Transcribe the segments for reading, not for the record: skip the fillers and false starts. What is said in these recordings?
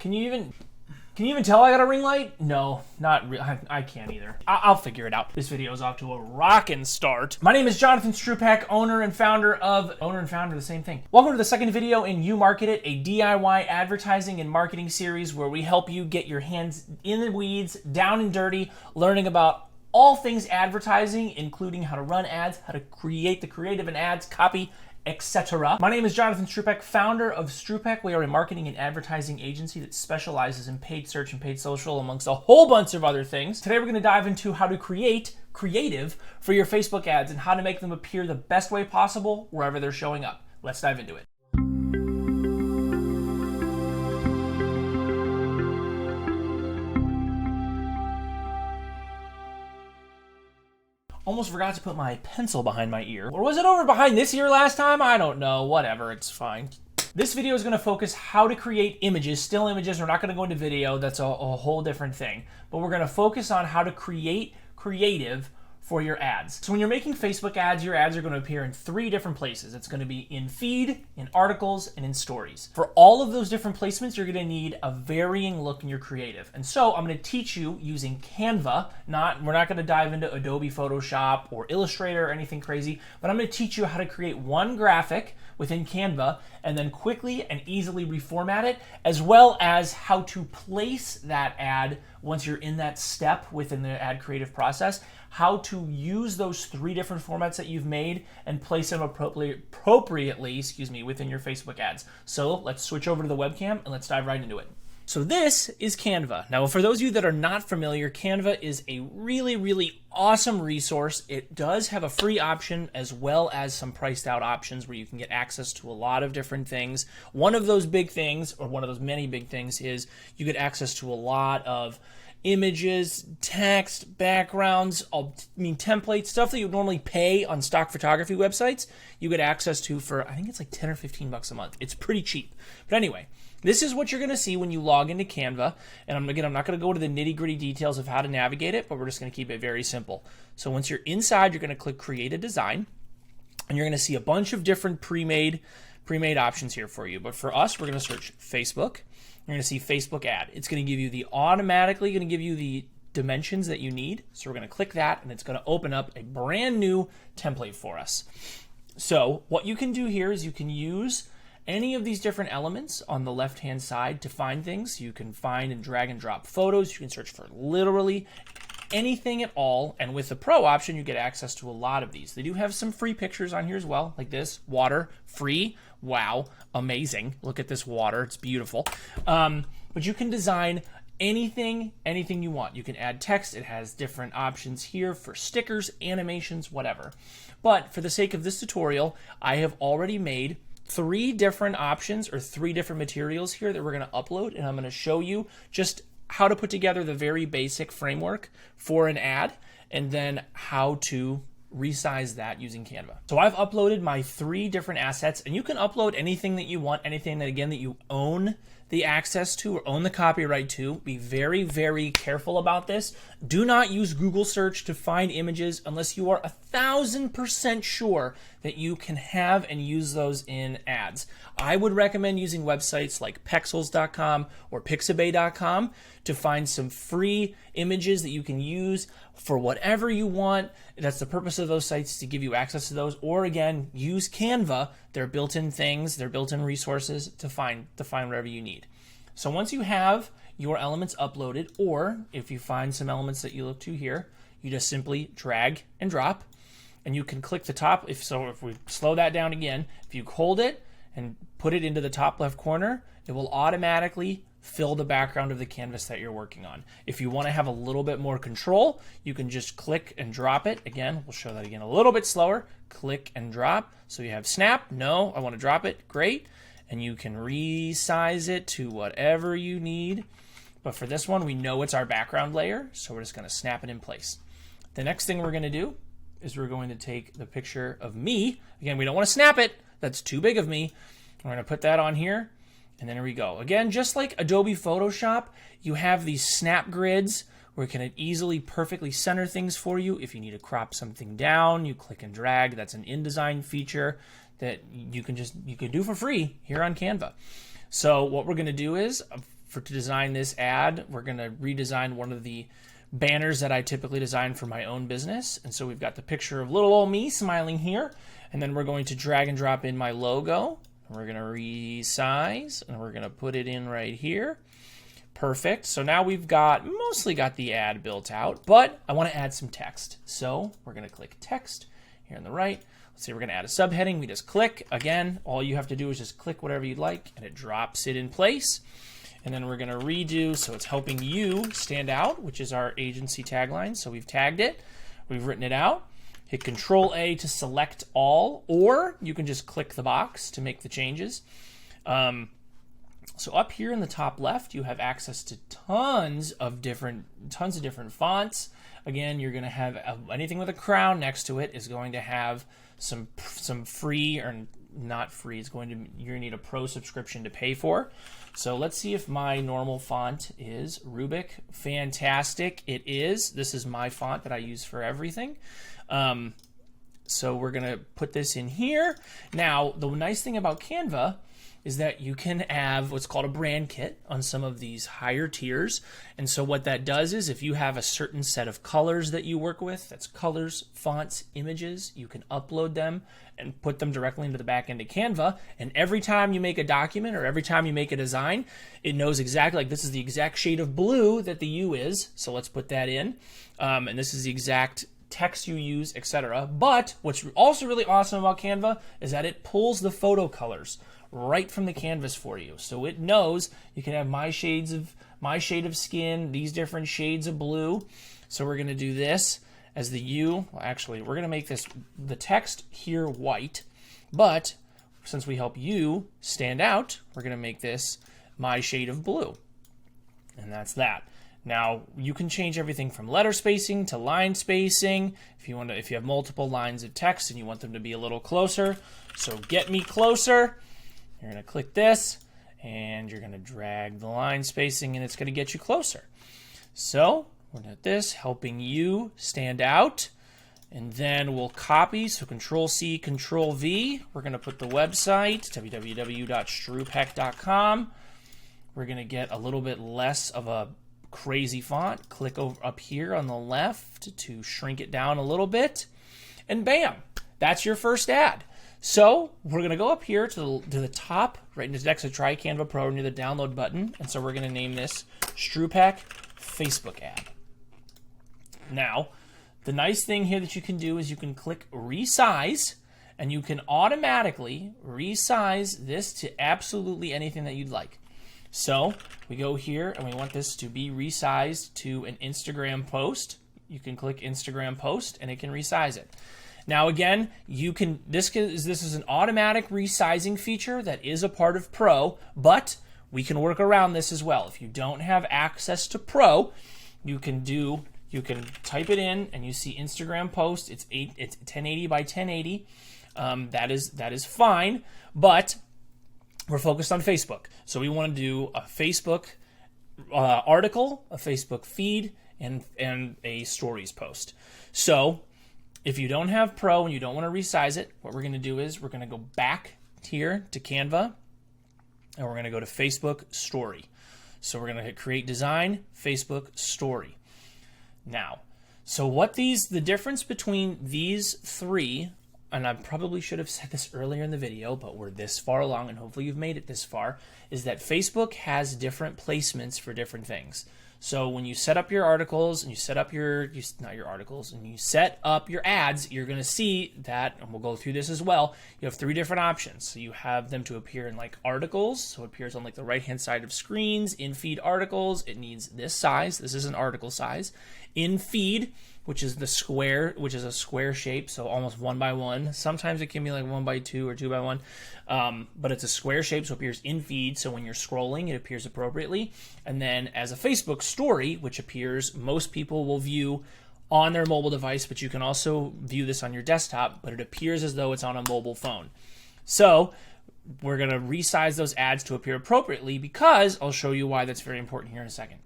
Can you even tell I got a ring light? No, not really. I can't either. I'll figure it out. This video is off to a rockin' start. My name is Jonathan Strupak, owner and founder, the same thing. Welcome to the second video in You Market It, a DIY advertising and marketing series where we help you get your hands in the weeds, down and dirty, learning about all things advertising, including how to run ads, how to create the creative in ads, copy, etc. My name is Jonathan Strupak, founder of Strupak. We are a marketing and advertising agency that specializes in paid search and paid social, amongst a whole bunch of other things. Today we're going to dive into how to create creative for your Facebook ads and how to make them appear the best way possible wherever they're showing up. Let's dive into it. Almost forgot to put my pencil behind my ear. Or was it over behind this ear last time? I don't know. Whatever, it's fine. This video is going to focus how to create images, still images. We're not going to go into video. That's a whole different thing. But we're going to focus on how to create creative for your ads. So when you're making Facebook ads, your ads are going to appear in 3 different places. It's going to be in feed, in articles, and in stories. For all of those different placements, you're going to need a varying look in your creative. And so I'm going to teach you using Canva. We're not going to dive into Adobe Photoshop or Illustrator or anything crazy, but I'm going to teach you how to create one graphic within Canva and then quickly and easily reformat it, as well as how to place that ad once you're in that step within the ad creative process, how to use those 3 different formats that you've made and place them appropriately, within your Facebook ads. So let's switch over to the webcam and let's dive right into it. So this is Canva. Now, for those of you that are not familiar, Canva is a really, really awesome resource. It does have a free option as well as some priced out options where you can get access to a lot of different things. One of those big things, or one of those many big things, is you get access to a lot of images, text, backgrounds, templates, stuff that you would normally pay on stock photography websites, you get access to for, I think it's like 10 or 15 bucks a month. It's pretty cheap. But anyway, this is what you're going to see when you log into Canva. And I'm not going to go to the nitty-gritty details of how to navigate it, but we're just going to keep it very simple. So once you're inside, you're going to click Create a Design, and you're going to see a bunch of different pre-made options here for you. But for us, we're going to search Facebook. You're going to see Facebook ad. It's going to give you automatically going to give you the dimensions that you need. So we're going to click that, and it's going to open up a brand new template for us. So what you can do here is you can use any of these different elements on the left-hand side to find things. You can find and drag and drop photos. You can search for literally anything at all. And with the Pro option, you get access to a lot of these. They do have some free pictures on here as well, like this. Water, free. Wow, amazing. Look at this water. It's beautiful. But you can design anything you want. You can add text. It has different options here for stickers, animations, whatever. But for the sake of this tutorial, I have already made 3 different options or 3 different materials here that we're going to upload, and I'm going to show you just how to put together the very basic framework for an ad and then how to resize that using Canva. So I've uploaded my 3 different assets, and you can upload anything that you want, anything that you own the access to or own the copyright to. Be very, very careful about this. Do not use Google search to find images unless you are 1,000% sure that you can have and use those in ads. I would recommend using websites like Pexels.com or Pixabay.com to find some free images that you can use for whatever you want. That's the purpose of those sites, to give you access to those. Or again, use Canva, their built-in things, their built-in resources to find whatever you need. So once you have your elements uploaded, or if you find some elements that you look to here, you just simply drag and drop, and you can click the top. If we slow that down again, if you hold it and put it into the top left corner, it will automatically fill the background of the canvas that you're working on. If you want to have a little bit more control, you can just click and drop it. Again, we'll show that again a little bit slower. Click and drop. So you have snap. No, I want to drop it. Great. And you can resize it to whatever you need. But for this one, we know it's our background layer, so we're just going to snap it in place. The next thing we're going to do is we're going to take the picture of me. Again, we don't want to snap it. That's too big of me. We're going to put that on here. And then here we go. Again, just like Adobe Photoshop, you have these snap grids where it can easily, perfectly center things for you. If you need to crop something down, you click and drag. That's an InDesign feature that you can do for free here on Canva. So what we're going to do is, to design this ad, we're going to redesign one of the banners that I typically design for my own business. And so we've got the picture of little old me smiling here. And then we're going to drag and drop in my logo. And we're going to resize, and we're going to put it in right here. Perfect. So now we've mostly got the ad built out, but I want to add some text. So we're going to click text here on the right. Let's say we're going to add a subheading. We just click. Again, all you have to do is just click whatever you'd like, and it drops it in place. And then we're going to redo, so it's helping you stand out, which is our agency tagline. So we've tagged it. We've written it out. Hit Control A to select all, or you can just click the box to make the changes. So up here in the top left, you have access to tons of different fonts. Again, you're going to have anything with a crown next to it is going to have some free, or not free. You're going to need a pro subscription to pay for. So let's see if my normal font is Rubik. Fantastic, it is. This is my font that I use for everything. So we're going to put this in here. Now, the nice thing about Canva is that you can have what's called a brand kit on some of these higher tiers. And so what that does is if you have a certain set of colors that you work with, that's colors, fonts, images, you can upload them and put them directly into the back end of Canva. And every time you make a document or every time you make a design, it knows exactly, like this is the exact shade of blue that the U is. So let's put that in. And this is the exact text you use, etc. But what's also really awesome about Canva is that it pulls the photo colors right from the canvas for you. So it knows you can have my shade of skin, these different shades of blue. So we're going to do this as the U. Well, actually, we're going to make the text here white, but since we help you stand out, we're going to make this my shade of blue. And that's that. Now, you can change everything from letter spacing to line spacing. If you have multiple lines of text and you want them to be a little closer. So get me closer. You're going to click this, and you're going to drag the line spacing, and it's going to get you closer. So we're going to do this, helping you stand out. And then we'll copy, so Control-C, Control-V. We're going to put the website, www.strupek.com. We're going to get a little bit less of a crazy font. Click over up here on the left to shrink it down a little bit. And bam, that's your first ad. So we're going to go up here to the top, right next to Try Canva Pro, near the download button. And so we're going to name this Strupek Facebook ad. Now, the nice thing here that you can do is you can click Resize, and you can automatically resize this to absolutely anything that you'd like. So we go here, and we want this to be resized to an Instagram post. You can click Instagram post, and it can resize it. Now again, this is an automatic resizing feature that is a part of Pro, but we can work around this as well. If you don't have access to Pro, you can type it in, and you see Instagram post. It's 1080 by 1080. That is fine, but we're focused on Facebook. So we want to do a Facebook article, a Facebook feed, and a stories post. So if you don't have Pro and you don't want to resize it, what we're going to do is we're going to go back here to Canva, and we're going to go to Facebook Story. So we're going to hit Create Design, Facebook Story. Now, so the difference between these three, and I probably should have said this earlier in the video, but we're this far along, and hopefully you've made it this far, is that Facebook has different placements for different things. So when you set up your articles and you set up your ads, you're going to see that, and we'll go through this as well, you have three different options. So you have them to appear in like articles, so it appears on like the right hand side of screens. In feed articles, it needs this size. This is an article size. In feed, which is a square shape, so almost 1 by 1. Sometimes it can be like 1 by 2 or 2 by 1, but it's a square shape, so it appears in feed. So when you're scrolling, it appears appropriately. And then as a Facebook story, which appears, most people will view on their mobile device, but you can also view this on your desktop, but it appears as though it's on a mobile phone. So we're going to resize those ads to appear appropriately, because I'll show you why that's very important here in a second.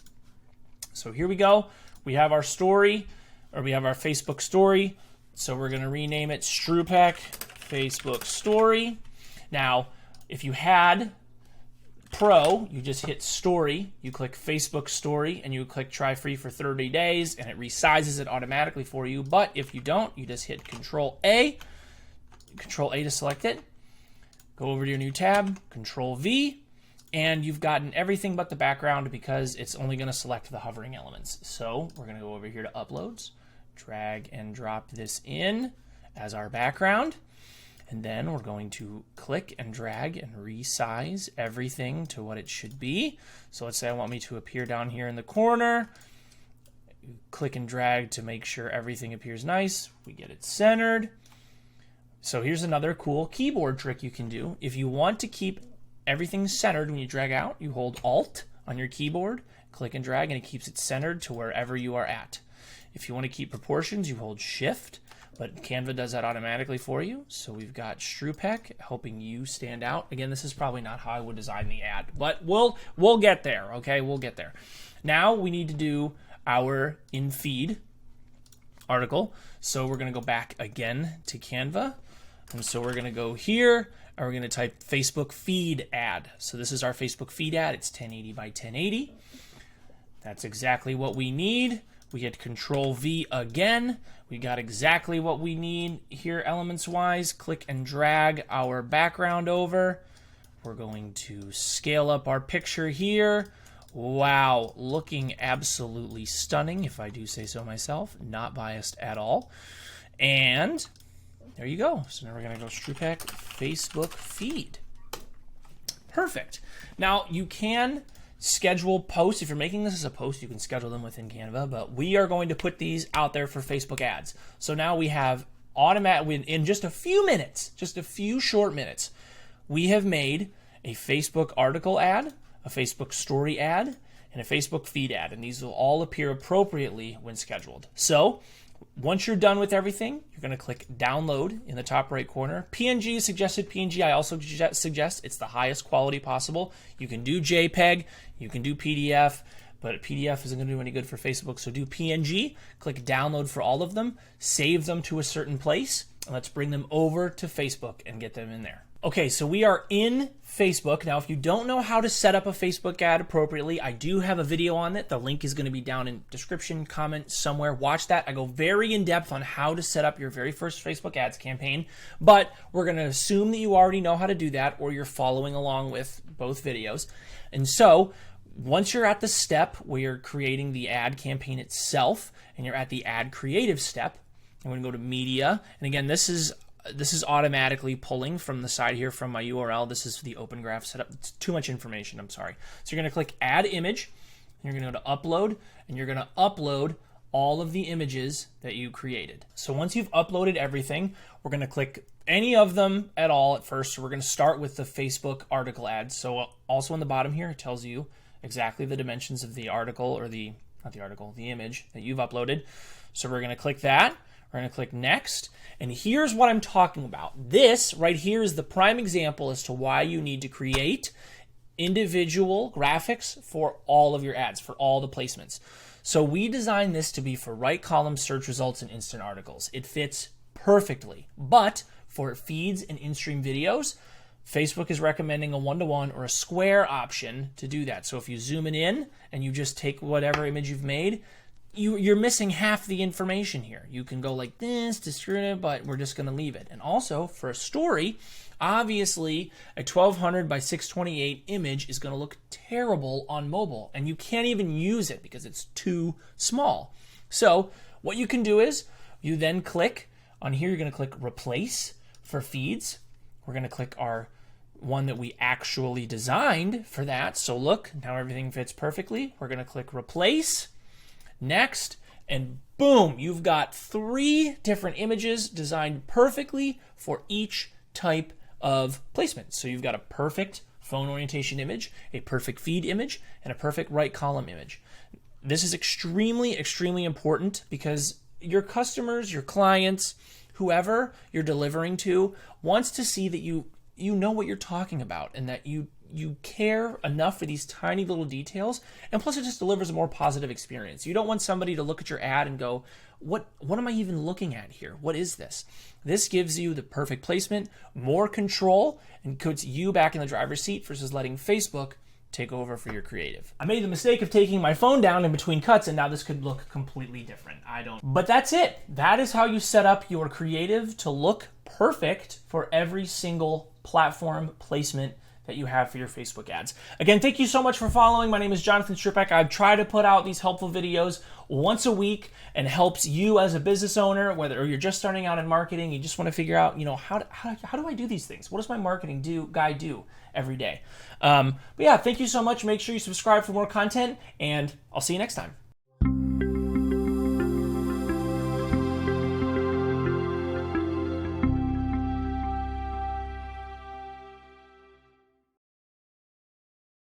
So here we go. We have our story, or we have our Facebook story. So we're going to rename it Strupek Facebook Story. Now, if you had Pro, you just hit story, you click Facebook story, and you click try free for 30 days, and it resizes it automatically for you. But if you don't, you just hit Control A to select it, go over to your new tab, Control V, and you've gotten everything but the background because it's only going to select the hovering elements. So we're going to go over here to uploads, drag and drop this in as our background. And then we're going to click and drag and resize everything to what it should be. So let's say I want me to appear down here in the corner. Click and drag to make sure everything appears nice. We get it centered. So here's another cool keyboard trick you can do. If you want to keep everything centered when you drag out, you hold Alt on your keyboard, click and drag, and it keeps it centered to wherever you are at. If you want to keep proportions, you hold Shift. But Canva does that automatically for you. So we've got Strupek helping you stand out. Again, this is probably not how I would design the ad, but we'll get there, okay? We'll get there. Now we need to do our in feed article. So we're going to go back again to Canva. And so we're going to go here, and we're going to type Facebook feed ad. So this is our Facebook feed ad. It's 1080 by 1080. That's exactly what we need. We hit Control V again. We got exactly what we need here elements-wise. Click and drag our background over. We're going to scale up our picture here. Wow, looking absolutely stunning, if I do say so myself. Not biased at all. And there you go. So now we're going to go Strupek Facebook feed. Perfect. Now you can schedule posts. If you're making this as a post, you can schedule them within Canva, but we are going to put these out there for Facebook ads. So now we have in just a few minutes, just a few short minutes, we have made a Facebook article ad, a Facebook story ad, and a Facebook feed ad, and these will all appear appropriately when scheduled. So once you're done with everything, you're going to click download in the top right corner. PNG is suggested. PNG, I also suggest it's the highest quality possible. You can do JPEG, you can do PDF, but PDF isn't going to do any good for Facebook, so do PNG. Click download for all of them, save them to a certain place, and let's bring them over to Facebook and get them in there. Okay, so we are in Facebook. Now, if you don't know how to set up a Facebook ad appropriately, I do have a video on it. The link is going to be down in description, comment somewhere. Watch that. I go very in depth on how to set up your very first Facebook ads campaign, but we're going to assume that you already know how to do that or you're following along with both videos. And so once you're at the step where you're creating the ad campaign itself and you're at the ad creative step, I'm going to go to media. And again, this is automatically pulling from the side here from my URL. This is the open graph setup. It's too much information, I'm sorry. So you're going to click add image, and you're going to go to upload, and you're going to upload all of the images that you created. So once you've uploaded everything, we're going to click any of them at all at first. So we're going to start with the Facebook article ad. So also on the bottom here, it tells you exactly the dimensions of the article, or the image that you've uploaded. So we're going to click that. We're going to click next, and here's what I'm talking about. This right here is the prime example as to why you need to create individual graphics for all of your ads, for all the placements. So we designed this to be for right column search results and instant articles. It fits perfectly, but for feeds and in-stream videos, Facebook is recommending a 1-to-1 or a square option to do that. So if you zoom it in and you just take whatever image you've made, you're missing half the information here. You can go like this to screw it, but we're just going to leave it. And also for a story, obviously a 1200 by 628 image is going to look terrible on mobile, and you can't even use it because it's too small. So what you can do is you then click on here. You're going to click replace for feeds. We're going to click our one that we actually designed for that. So look, now everything fits perfectly. We're going to click replace. Next, and boom, you've got 3 different images designed perfectly for each type of placement. So you've got a perfect phone orientation image, a perfect feed image, and a perfect right column image. This is extremely, extremely important because your customers, your clients, whoever you're delivering to wants to see that you know what you're talking about and that you care enough for these tiny little details, and plus it just delivers a more positive experience. You don't want somebody to look at your ad and go, what am I even looking at here? What is this? This gives you the perfect placement, more control, and puts you back in the driver's seat versus letting Facebook take over for your creative. I made the mistake of taking my phone down in between cuts, and now this could look completely different. But that's it. That is how you set up your creative to look perfect for every single platform placement that you have for your Facebook ads. Again, thank you so much for following. My name is Jonathan Stripek. I try to put out these helpful videos once a week and helps you as a business owner, whether you're just starting out in marketing, you just want to figure out, how do I do these things? What does my marketing guy do every day? But yeah, thank you so much. Make sure you subscribe for more content, and I'll see you next time.